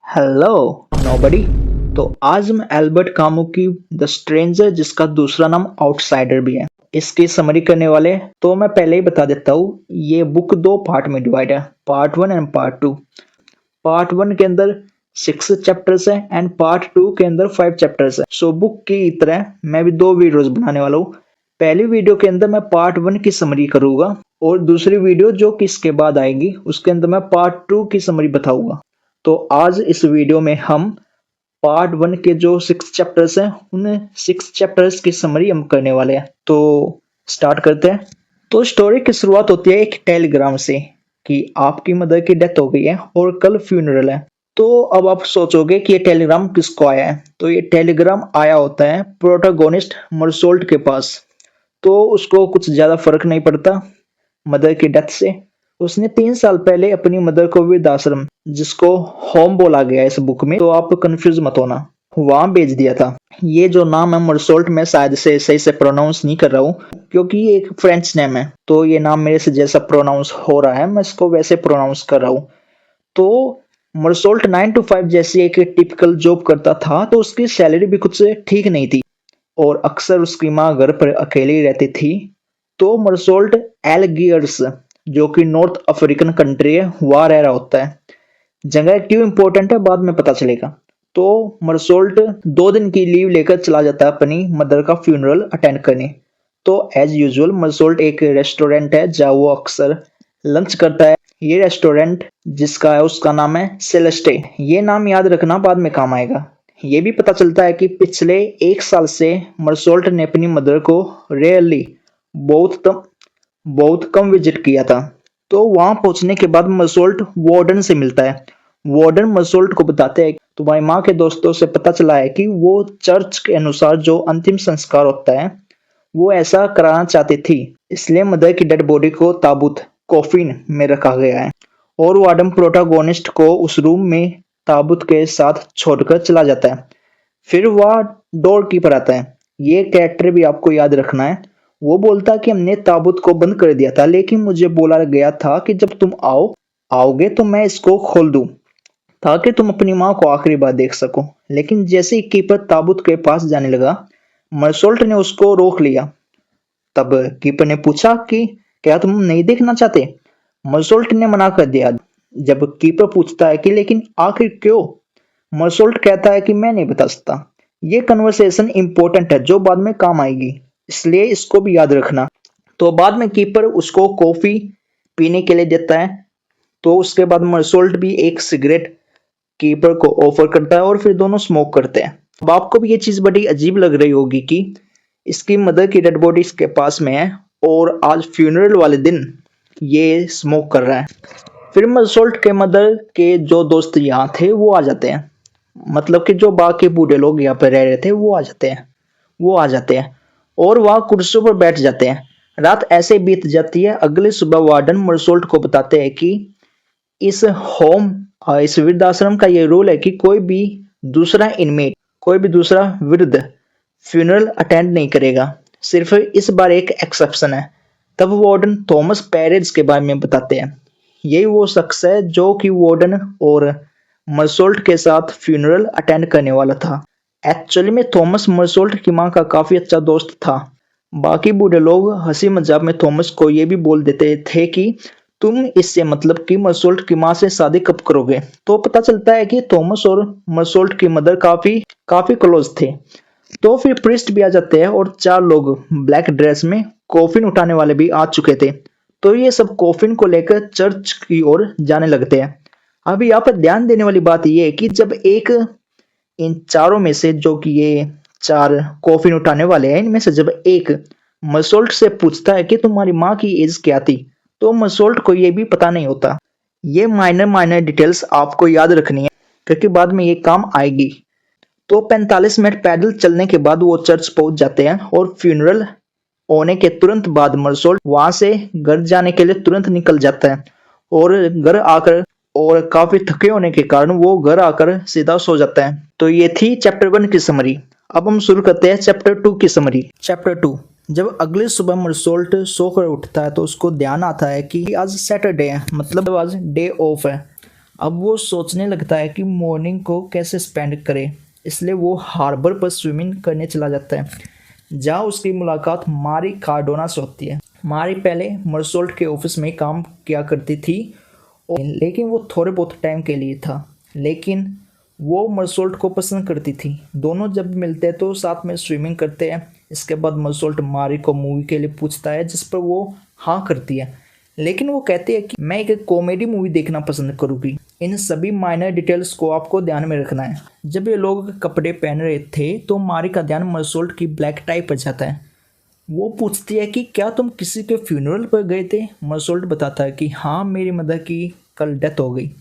Hello nobody. तो आज मैं एल्बर्ट कामू की द स्ट्रेंजर, जिसका दूसरा नाम आउटसाइडर भी है, इसकी समरी करने वाले। तो मैं पहले ही बता देता हूँ, ये बुक दो पार्ट में डिवाइड है, पार्ट 1 एंड पार्ट 2। पार्ट 1 के अंदर 6 चैप्टर्स है एंड पार्ट 2 के अंदर 5 चैप्टर्स है। सो बुक की तरह मैं भी दो वीडियोस बनाने वाला हूँ। पहली वीडियो के अंदर मैं पार्ट 1 की समरी करूंगा और दूसरी वीडियो जो कि इसके बाद आएगी उसके अंदर मैं पार्ट 2 की समरी बताऊंगा। तो आज इस वीडियो में हम पार्ट 1 के जो 6 चैप्टर्स हैं उन 6 चैप्टर्स की समरी हम करने वाले हैं। तो स्टार्ट करते हैं। तो स्टोरी की शुरुआत होती है एक टेलीग्राम से कि आपकी मदर की डेथ हो गई है और कल फ्यूनरल है। तो अब आप सोचोगे कि ये टेलीग्राम किसको आया है। तो ये टेलीग्राम आया होता है प्रोटोगोनिस्ट मरसोल्ट के पास। तो उसको कुछ ज्यादा फर्क नहीं पड़ता मदर की डेथ से। उसने 3 साल पहले अपनी मदर को वृद्धाश्रम, जिसको होम बोला गया है इस बुक में, तो आप कंफ्यूज मत होना, वहां भेज दिया था। ये जो नाम है मरसोल्ट, मैं शायद से सही से प्रोनाउंस नहीं कर रहा हूँ क्योंकि ये एक फ्रेंच नेम है। तो ये नाम मेरे से जैसा प्रोनाउंस हो रहा है मैं इसको वैसे प्रोनाउंस कर रहा हूँ। तो मरसोल्ट 9 to 5 जैसी एक टिपिकल जॉब करता था। तो उसकी सैलरी भी कुछ ठीक नहीं थी और अक्सर उसकी माँ घर पर अकेली रहती थी। तो मरसोल्ट एलगियर्स, जो कि नॉर्थ अफ्रीकन कंट्री है, वहां रह रहा होता है। जगह क्यों इंपॉर्टेंट है बाद में पता चलेगा। तो मरसोल्ट 2 दिन की लीव लेकर चला जाता है अपनी मदर का फ्यूनरल अटेंड करने। तो एज यूजुअल मरसोल्ट एक रेस्टोरेंट है जहाँ वो अक्सर लंच करता है। ये रेस्टोरेंट जिसका है उसका नाम है सेलेस्टे। ये नाम याद रखना, बाद में काम आएगा। ये भी पता चलता है कि पिछले 1 साल से मरसोल्ट ने अपनी मदर को रेयरली, बहुत कम विजिट किया था। तो वहां पहुंचने के बाद मरसोल्ट वार्डन से मिलता है। वार्डन मरसोल्ट को बताते हैं तुम्हारी माँ के दोस्तों से पता चला है कि वो चर्च के अनुसार जो अंतिम संस्कार होता है वो ऐसा कराना चाहती थी, इसलिए मदर की डेड बॉडी को ताबूत, कॉफिन में रखा गया है। और वार्डन प्रोटागोनिस्ट को उस रूम में ताबूत के साथ छोड़कर चला जाता है। फिर वह डोर कीपर आता है। ये कैरेक्टर भी आपको याद रखना है। वो बोलता है कि हमने ताबूत को बंद कर दिया था, लेकिन मुझे बोला गया था कि जब तुम आओगे तो मैं इसको खोल दूं ताकि तुम अपनी माँ को आखिरी बार देख सको। लेकिन जैसे ही कीपर ताबूत के पास जाने लगा, मरसोल्ट ने उसको रोक लिया। तब कीपर ने पूछा कि क्या तुम नहीं देखना चाहते। मरसोल्ट ने मना कर दिया। जब कीपर पूछता है कि लेकिन आखिर क्यों, मरसोल्ट कहता है कि मैं नहीं बता सकता। ये कन्वर्सेशन इंपॉर्टेंट है जो बाद में काम आएगी, इसलिए इसको भी याद रखना। तो बाद में कीपर उसको कॉफी पीने के लिए देता है। तो उसके बाद मरसोल्ट भी एक सिगरेट कीपर को ऑफर करता है और फिर दोनों स्मोक करते हैं। अब आपको भी ये चीज बड़ी अजीब लग रही होगी कि इसकी मदर की डेड बॉडी इसके पास में है और आज फ्यूनरल वाले दिन ये स्मोक कर रहा है। फिर मरसोल्ट के मदर के जो दोस्त यहाँ थे वो आ जाते हैं, मतलब कि जो बाकी बूढ़े लोग यहाँ पे रह रहे थे वो आ जाते हैं और वहाँ कुर्सियों पर बैठ जाते हैं। रात ऐसे बीत जाती है। अगली सुबह वार्डन मरसोल्ट को बताते हैं कि इस इस वृद्धाश्रम का ये रूल है कि कोई भी दूसरा इनमेट, कोई भी दूसरा वृद्ध फ्यूनरल अटेंड नहीं करेगा। सिर्फ इस बार एक एक्सेप्शन है। तब वार्डन थॉमस पेरेज के बारे में बताते हैं। यही वो शख्स है जो कि वार्डन और मरसोल्ट के साथ फ्यूनरल अटेंड करने वाला था। एक्चुअली में थॉमस मरसोल्ट की माँ का काफी अच्छा दोस्त था। बाकी बूढ़े लोग हंसी मजाक में थॉमस को ये भी बोल देते थे कि तुम इससे मतलब कि मरसोल्ट की माँ से शादी कब करोगे। तो पता चलता है कि थॉमस और मरसोल्ट की मदर काफी काफी क्लोज थे। तो फिर प्रिस्ट भी आ जाते हैं और 4 लोग ब्लैक ड्रेस में कॉफिन उठाने वाले भी आ चुके थे। तो ये सब कॉफिन को लेकर चर्च की ओर जाने लगते हैं। अभी यहाँ पर ध्यान देने वाली बात यह है कि जब एक इन चारों में से, जो कि ये 4 कॉफिन उठाने वाले हैं, इनमें से जब एक मरसोल्ट से पूछता है कि तुम्हारी माँ की एज क्या थी, तो मरसोल्ट को ये भी पता नहीं होता। ये माइनर डिटेल्स आपको याद रखनी है क्योंकि बाद में ये काम आएगी। तो 45 मिनट पैदल चलने के बाद वो चर्च पहुंच जाते हैं और फ्यूनरल होने के तुरंत बाद मरसोल्ट वहां से घर जाने के लिए तुरंत निकल जाता है और घर आकर, और काफी थके होने के कारण वो घर आकर सीधा सो जाता है। तो ये थी चैप्टर 1 की समरी। अब हम शुरू करते हैं चैप्टर 2 की समरी। चैप्टर 2। जब अगली सुबह मरसोल्ट सोकर उठता है तो उसको ध्यान आता है कि आज सैटरडे है, मतलब आज डे ऑफ है। अब वो सोचने लगता है कि मॉर्निंग को कैसे स्पेंड करे, इसलिए वो हार्बर पर स्विमिंग करने चला जाता है, जहाँ उसकी मुलाकात मारी कार्डोना से होती है। मारी पहले मरसोल्ट के ऑफिस में काम किया करती थी, लेकिन वो थोड़े बहुत टाइम के लिए था, लेकिन वो मरसोल्ट को पसंद करती थी। दोनों जब मिलते हैं तो साथ में स्विमिंग करते हैं। इसके बाद मरसोल्ट मारी को मूवी के लिए पूछता है, जिस पर वो हाँ करती है, लेकिन वो कहती है कि मैं एक कॉमेडी मूवी देखना पसंद करूँगी। इन सभी माइनर डिटेल्स को आपको ध्यान में रखना है। जब ये लोग कपड़े पहन रहे थे तो मारी का ध्यान मरसोल्ट की ब्लैक टाई पर जाता है। वो पूछती है कि क्या तुम किसी के फ्यूनरल पर गए थे। मरसोल्ट बताता है कि हाँ, मेरी मदर की कल डेथ हो गई।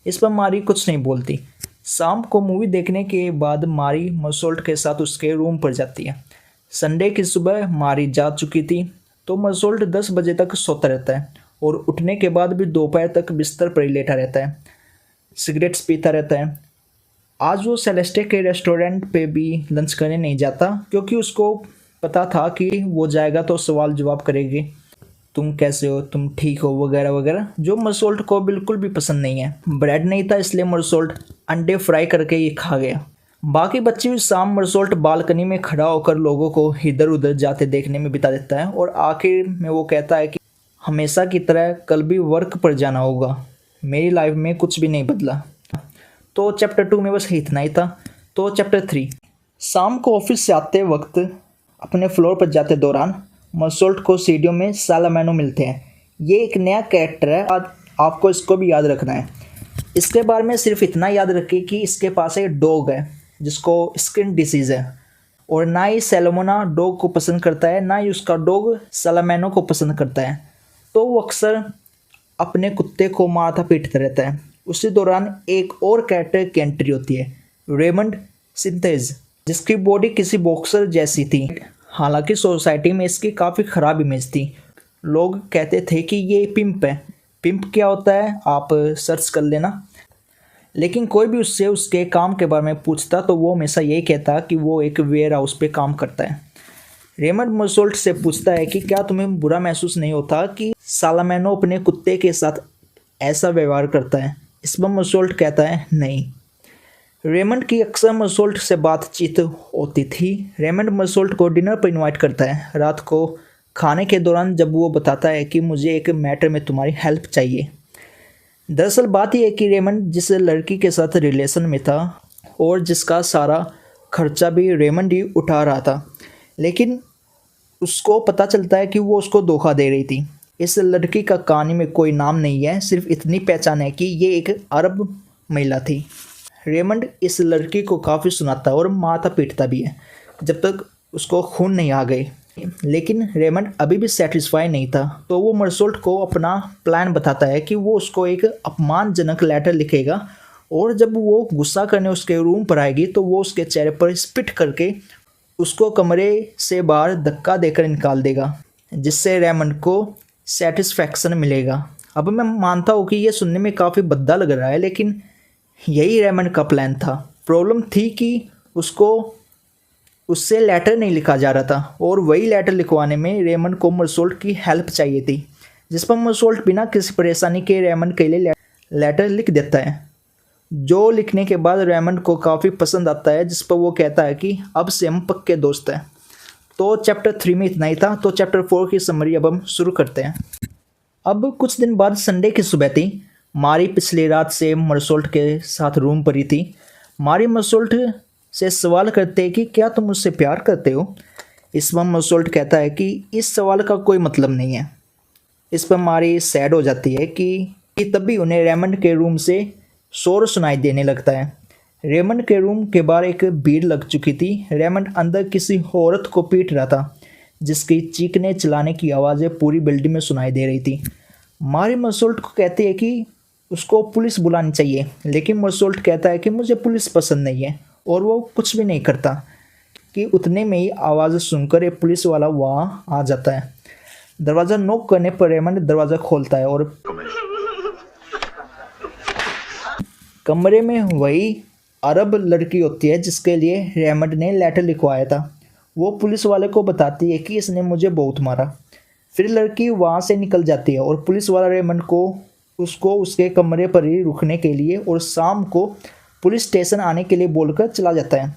इस पर मारी कुछ नहीं बोलती। शाम को मूवी देखने के बाद मारी मरसोल्ट के साथ उसके रूम पर जाती है। संडे की सुबह मारी जा चुकी थी, तो मरसोल्ट 10 बजे तक सोता रहता है और उठने के बाद भी दोपहर तक बिस्तर पर ही लेटा रहता है, सिगरेट्स पीता रहता है। आज वो सेलेस्टे के रेस्टोरेंट पे भी लंच करने नहीं जाता, क्योंकि उसको पता था कि वो जाएगा तो सवाल जवाब करेगी, तुम कैसे हो, तुम ठीक हो, वगैरह वगैरह, जो मरसोल्ट को बिल्कुल भी पसंद नहीं है। ब्रेड नहीं था, इसलिए मरसोल्ट अंडे फ्राई करके ये खा गया। बाकी बच्चे भी शाम मरसोल्ट बालकनी में खड़ा होकर लोगों को इधर उधर जाते देखने में बिता देता है, और आखिर में वो कहता है कि हमेशा की तरह कल भी वर्क पर जाना होगा, मेरी लाइफ में कुछ भी नहीं बदला। तो चैप्टर 2 में बस इतना ही था। तो चैप्टर 3, शाम को ऑफिस से आते वक्त अपने फ्लोर पर जाते दौरान मरसोल्ट को सीढ़ियों में सालामेनो मिलते हैं। ये एक नया कैरेक्टर है, आपको इसको भी याद रखना है। इसके बारे में सिर्फ इतना याद रखिए कि इसके पास एक डॉग है जिसको स्किन डिसीज़ है, और ना ही सेलोमोना डॉग को पसंद करता है, ना ही उसका डॉग सालामेनो को पसंद करता है। तो वो अक्सर अपने कुत्ते को मारता पीटता रहता है। उसी दौरान एक और कैरेक्टर की एंट्री होती है, रेमंड सिंथेज, जिसकी बॉडी किसी बॉक्सर जैसी थी। हालांकि सोसाइटी में इसकी काफ़ी ख़राब इमेज थी। लोग कहते थे कि ये पिंप है। पिंप क्या होता है आप सर्च कर लेना। लेकिन कोई भी उससे उसके काम के बारे में पूछता तो वो हमेशा यही कहता कि वो एक वेयर हाउस पे काम करता है। रेमंड मरसोल्ट से पूछता है कि क्या तुम्हें बुरा महसूस नहीं होता कि सालामेनो अपने कुत्ते के साथ ऐसा व्यवहार करता है। इस पर मरसोल्ट कहता है नहीं। रेमंड की अक्सर मरसोल्ट से बातचीत होती थी। रेमंड मरसोल्ट को डिनर पर इनवाइट करता है रात को खाने के दौरान, जब वो बताता है कि मुझे एक मैटर में तुम्हारी हेल्प चाहिए। दरअसल बात यह है कि रेमंड जिस लड़की के साथ रिलेशन में था और जिसका सारा खर्चा भी रेमंड ही उठा रहा था, लेकिन उसको पता चलता है कि वो उसको धोखा दे रही थी। इस लड़की का कहानी में कोई नाम नहीं है, सिर्फ इतनी पहचान है कि ये एक अरब महिला थी। रेमंड इस लड़की को काफ़ी सुनाता है और मारता पीटता भी है जब तक उसको खून नहीं आ गई। लेकिन रेमंड अभी भी सेटिस्फाई नहीं था, तो वो मरसोल्ट को अपना प्लान बताता है कि वो उसको एक अपमानजनक लेटर लिखेगा, और जब वो गुस्सा करने उसके रूम पर आएगी तो वो उसके चेहरे पर स्पिट करके उसको कमरे से बाहर धक्का देकर निकाल देगा, जिससे रेमंड को सेटिस्फैक्शन मिलेगा। अब मैं मानता हूँ कि ये सुनने में काफ़ी भद्दा लग रहा है, लेकिन यही रेमंड का प्लान था। प्रॉब्लम थी कि उसको उससे लेटर नहीं लिखा जा रहा था, और वही लेटर लिखवाने में रेमंड को मरसोल्ट की हेल्प चाहिए थी, जिस पर मरसोल्ट बिना किसी परेशानी के रेमंड के लिए लेटर लिख देता है, जो लिखने के बाद रेमंड को काफ़ी पसंद आता है, जिस पर वो कहता है कि अब से हम पक्के दोस्त हैं। तो चैप्टर 3 में इतना ही था। तो चैप्टर 4 की समरी अब हम शुरू करते हैं। अब कुछ दिन बाद संडे की सुबह थी। मारी पिछली रात से मरसोल्ट के साथ रूम पर ही थी। मारी मरसोल्ट से सवाल करते कि क्या तुम मुझसे प्यार करते हो। इस पर मरसोल्ट कहता है कि इस सवाल का कोई मतलब नहीं है। इस पर मारी सैड हो जाती है कि तभी उन्हें रेमंड के रूम से शोर सुनाई देने लगता है। रेमंड के रूम के बाहर एक भीड़ लग चुकी थी। रेमंड अंदर किसी औरत को पीट रहा था, जिसकी चीखने चिल्लाने की आवाज़ें पूरी बिल्डिंग में सुनाई दे रही थी। मारी मरसोल्ट को कहती है कि उसको पुलिस बुलानी चाहिए, लेकिन मरसोल्ट कहता है कि मुझे पुलिस पसंद नहीं है, और वो कुछ भी नहीं करता कि उतने में ही आवाज़ सुनकर एक पुलिस वाला वहाँ आ जाता है। दरवाज़ा नॉक करने पर रेमंड दरवाज़ा खोलता है और कमरे में वही अरब लड़की होती है जिसके लिए रेमंड ने लेटर लिखवाया था। वो पुलिस वाले को बताती है कि इसने मुझे बहुत मारा। फिर लड़की वहाँ से निकल जाती है और पुलिस वाला रेमंड को उसको उसके कमरे पर ही रुकने के लिए और शाम को पुलिस स्टेशन आने के लिए बोलकर चला जाता है।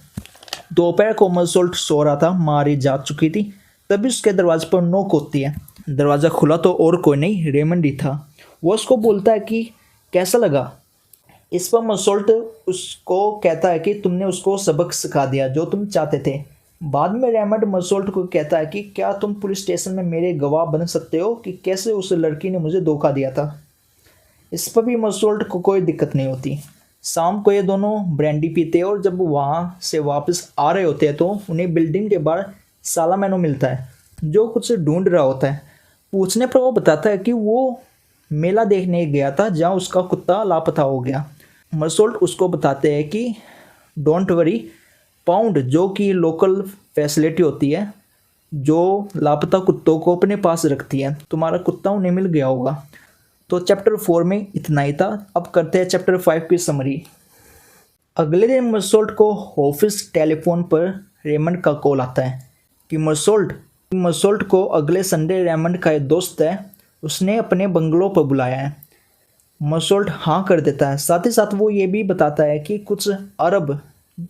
दोपहर को मसोल्ट सो रहा था, मारी जाग चुकी थी, तभी उसके दरवाजे पर नोक होती है। दरवाज़ा खुला तो और कोई नहीं, रेमंड ही था। वो उसको बोलता है कि कैसा लगा। इस पर मसोल्ट उसको कहता है कि तुमने उसको सबक सिखा दिया जो तुम चाहते थे। बाद में रेमंड मसोल्ट को कहता है कि क्या तुम पुलिस स्टेशन में मेरे गवाह बन सकते हो कि कैसे उस लड़की ने मुझे धोखा दिया था। इस पर भी मसोल्ट को कोई दिक्कत नहीं होती। शाम को ये दोनों ब्रांडी पीते हैं और जब वहाँ से वापस आ रहे होते हैं तो उन्हें बिल्डिंग के बाहर सालामेनो मिलता है जो कुछ ढूंढ रहा होता है। पूछने पर वो बताता है कि वो मेला देखने गया था जहाँ उसका कुत्ता लापता हो गया। मसोल्ट उसको बताते हैं कि डोंट वरी, पाउंड जो कि लोकल फैसिलिटी होती है जो लापता कुत्तों को अपने पास रखती है, तुम्हारा कुत्ता उन्हें मिल गया होगा। तो चैप्टर 4 में इतना ही था। अब करते हैं चैप्टर 5 की समरी। अगले दिन मसोल्ट को ऑफिस टेलीफोन पर रेमंड का कॉल आता है कि मसोल्ट को अगले संडे रेमंड का एक दोस्त है, उसने अपने बंगलो पर बुलाया है। मसोल्ट हाँ कर देता है। साथ ही साथ वो ये भी बताता है कि कुछ अरब,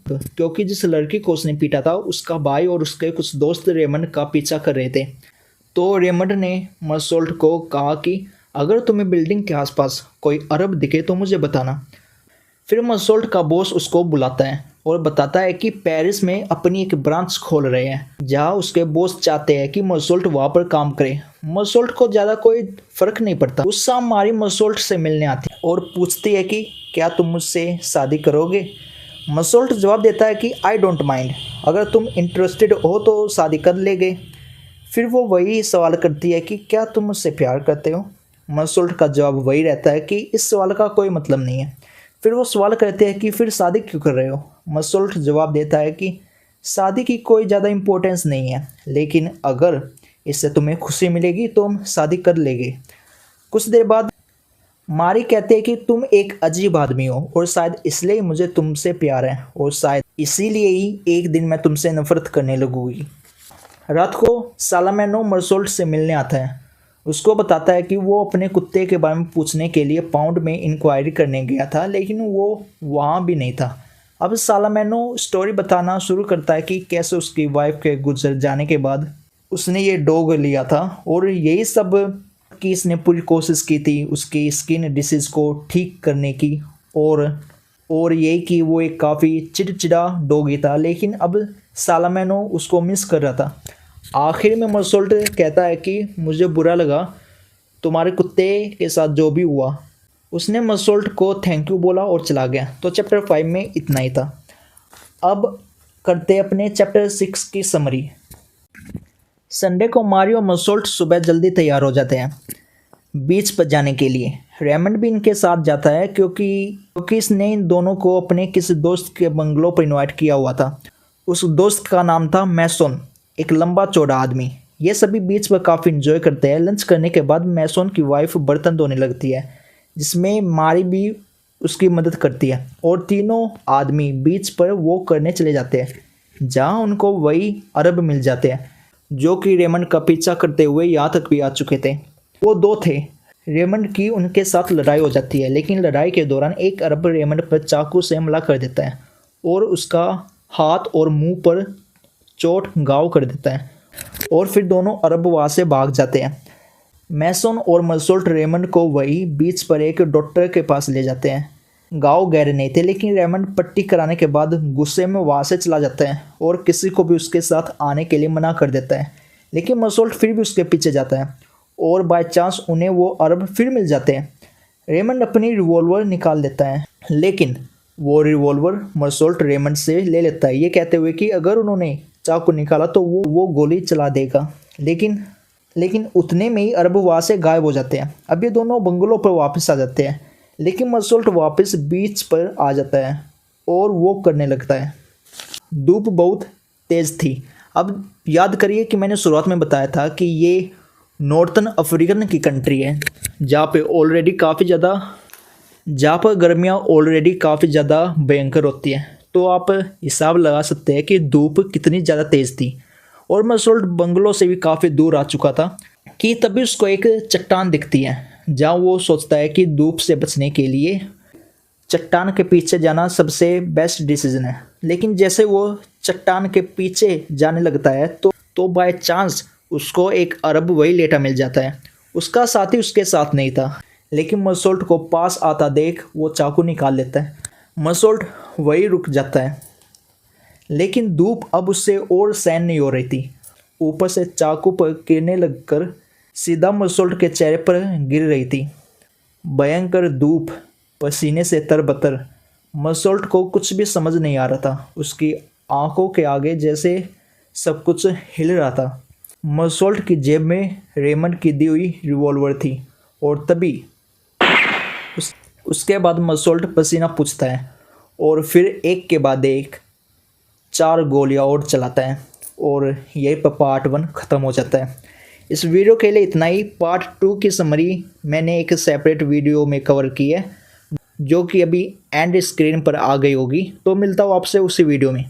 क्योंकि जिस लड़की को उसने पीटा था उसका भाई और उसके कुछ दोस्त रेमंड का पीछा कर रहे थे। तो रेमंड ने मसोल्ट को कहा कि अगर तुम्हें बिल्डिंग के आसपास कोई अरब दिखे तो मुझे बताना। फिर मसोल्ट का बॉस उसको बुलाता है और बताता है कि पेरिस में अपनी एक ब्रांच खोल रहे हैं जहां उसके बॉस चाहते हैं कि मसोल्ट वहां पर काम करे। मसोल्ट को ज़्यादा कोई फर्क नहीं पड़ता। उस शाम मारी मसोल्ट से मिलने आती है और पूछती है कि क्या तुम मुझसे शादी करोगे। मसोल्ट जवाब देता है कि आई डोंट माइंड, अगर तुम इंटरेस्टेड हो तो शादी कर लेंगे। फिर वो वही सवाल करती है कि क्या तुम मुझसे प्यार करते हो। मसोल्ट का जवाब वही रहता है कि इस सवाल का कोई मतलब नहीं है। फिर वो सवाल करते हैं कि फिर शादी क्यों कर रहे हो। मसोल्ट जवाब देता है कि शादी की कोई ज़्यादा इम्पोर्टेंस नहीं है, लेकिन अगर इससे तुम्हें खुशी मिलेगी तो हम शादी कर लेंगे। कुछ देर बाद मारी कहते हैं कि तुम एक अजीब आदमी हो और शायद इसलिए मुझे तुमसे प्यार है और शायद इसीलिए ही एक दिन मैं तुमसे नफरत करने लगूंगी। रात को सालामेनो मसोल्ट से मिलने आता है। उसको बताता है कि वो अपने कुत्ते के बारे में पूछने के लिए पाउंड में इंक्वायरी करने गया था, लेकिन वो वहाँ भी नहीं था। अब सालामेनो स्टोरी बताना शुरू करता है कि कैसे उसकी वाइफ के गुजर जाने के बाद उसने ये डॉग लिया था और यही सब कि इसने पूरी कोशिश की थी उसकी स्किन डिसीज़ को ठीक करने की और यही कि वो एक काफ़ी चिड़चिड़ा डॉगी था, लेकिन अब सालामेनो उसको मिस कर रहा था। आखिर में मसोल्ट कहता है कि मुझे बुरा लगा तुम्हारे कुत्ते के साथ जो भी हुआ। उसने मसोल्ट को थैंक यू बोला और चला गया। तो चैप्टर 5 में इतना ही था। अब करते अपने चैप्टर 6 की समरी। संडे को मारियो और मसोल्ट सुबह जल्दी तैयार हो जाते हैं बीच पर जाने के लिए। रेमंड भी इनके साथ जाता है क्योंकि इसने इन दोनों को अपने किसी दोस्त के बंगलो पर इनवाइट किया हुआ था। उस दोस्त का नाम था मैसोन, एक लंबा चौड़ा आदमी। ये सभी बीच पर काफ़ी इंजॉय करते हैं। लंच करने के बाद मैसोन की वाइफ बर्तन धोने लगती है, जिसमें मारी भी उसकी मदद करती है और तीनों आदमी बीच पर वो करने चले जाते हैं जहाँ उनको वही अरब मिल जाते हैं जो कि रेमंड का पीछा करते हुए यहाँ तक भी आ चुके थे। वो दो थे। रेमंड की उनके साथ लड़ाई हो जाती है, लेकिन लड़ाई के दौरान एक अरब रेमंड पर चाकू से हमला कर देता है और उसका हाथ और मुंह पर चोट घाव कर देता है और फिर दोनों अरब वहाँ से भाग जाते हैं। मैसोन और मसोल्ट रेमंड को वही बीच पर एक डॉक्टर के पास ले जाते हैं। घाव गहरे नहीं थे, लेकिन रेमंड पट्टी कराने के बाद गुस्से में वहाँ से चला जाता है और किसी को भी उसके साथ आने के लिए मना कर देता है। लेकिन मसोल्ट फिर भी उसके पीछे जाता है और बाय चांस उन्हें वो अरब फिर मिल जाते हैं। रेमंड अपनी रिवॉल्वर निकाल लेता है, लेकिन वो रिवॉल्वर मसोल्ट रेमंड से ले लेता है, ये कहते हुए कि अगर उन्होंने चाकू निकाला तो वो गोली चला देगा। लेकिन उतने में ही अरब वहाँ से गायब हो जाते हैं। अब ये दोनों बंगलों पर वापस आ जाते हैं, लेकिन मसोल्ट वापस बीच पर आ जाता है और वो करने लगता है। धूप बहुत तेज़ थी। अब याद करिए कि मैंने शुरुआत में बताया था कि ये नॉर्थन अफ्रीकन की कंट्री है जहाँ पर गर्मियाँ ऑलरेडी काफ़ी ज़्यादा भयंकर होती हैं। तो आप हिसाब लगा सकते हैं कि धूप कितनी ज़्यादा तेज़ थी और मसोल्ट बंगलो से भी काफ़ी दूर आ चुका था कि तभी उसको एक चट्टान दिखती है जहाँ वो सोचता है कि धूप से बचने के लिए चट्टान के पीछे जाना सबसे बेस्ट डिसीजन है। लेकिन जैसे वो चट्टान के पीछे जाने लगता है तो बाय चांस उसको एक अरब वही लेटा मिल जाता है। उसका साथी उसके साथ नहीं था, लेकिन मसोल्ट को पास आता देख वो चाकू निकाल लेता है। मसोल्ट वही रुक जाता है, लेकिन धूप अब उससे और सहन नहीं हो रही थी। ऊपर से चाकू पर किरणें लगकर सीधा मसोल्ट के चेहरे पर गिर रही थी। भयंकर धूप, पसीने से तरबतर। मसोल्ट को कुछ भी समझ नहीं आ रहा था। उसकी आंखों के आगे जैसे सब कुछ हिल रहा था। मसोल्ट की जेब में रेमंड की दी हुई रिवॉल्वर थी और तभी उसके बाद मसोल्ट पसीना पूछता है और फिर एक के बाद एक 4 गोलियां और चलाता है और यही पर पार्ट 1 ख़त्म हो जाता है। इस वीडियो के लिए इतना ही। पार्ट 2 की समरी मैंने एक सेपरेट वीडियो में कवर की है, जो कि अभी एंड स्क्रीन पर आ गई होगी, तो मिलता हूँ आपसे उसी वीडियो में।